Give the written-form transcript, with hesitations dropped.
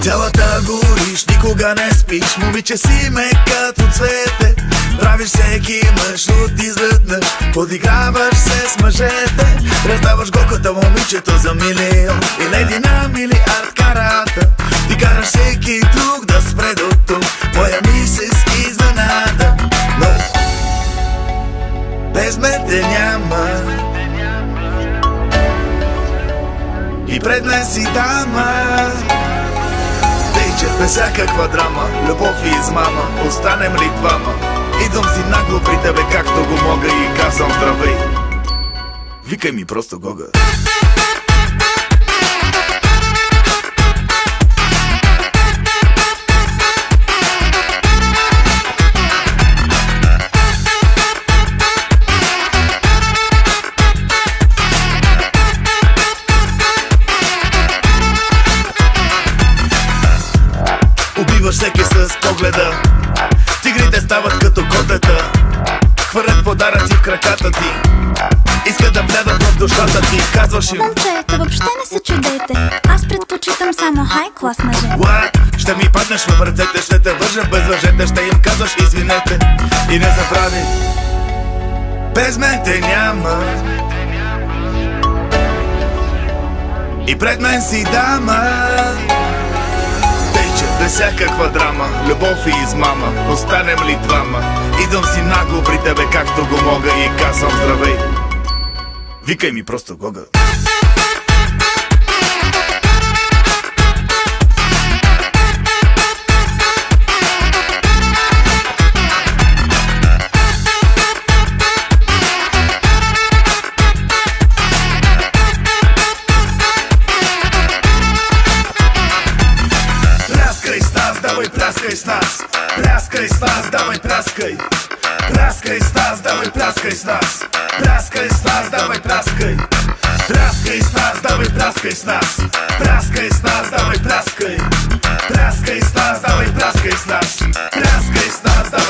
Цялата гориш, никога не спиш. Момиче си ме като цвете. Правиш всеки мъж от изведнъж. Подиграваш се с мъжете. Раздаваш голката момичето за милион. И леди на милиард карата. Ти караш всеки друг да спре до тук. Моя мисис изненада. Но без мен те няма. И пред мен си дама. Без всякаква драма, любов и измама. Останем ли двама? Идвам си нагло при тебе както го мога и казвам здравей. Викай ми просто Гога. Убиваш всеки с погледа. Тигрите стават като котета. Хвърлят подаръци в краката ти. Искат да влядат в душата ти. Казваш им: момчета, въобще не се чудете. Аз предпочитам само хай-клас мъже. What? Ще ми паднеш в ръцете. Ще те вържа без въжете. Ще им казваш извинете. И не забрави, без мен те няма. И пред мен си дама. Без всякаква драма, любов и измама. Останем ли двама? Идвам си нагло при тебе както го мога и казвам здравей. Викай ми просто Гога. Давай пляскай с нас, пляскай с нас, давай пляскай. Пляскай с нас, давай пляскай с нас. Пляскай с нас, давай пляскай. Пляскай с нас, давай пляскай с нас. Пляскай с нас, давай пляскай. Пляскай с нас, давай пляскай с нас. Пляскай с нас, давай.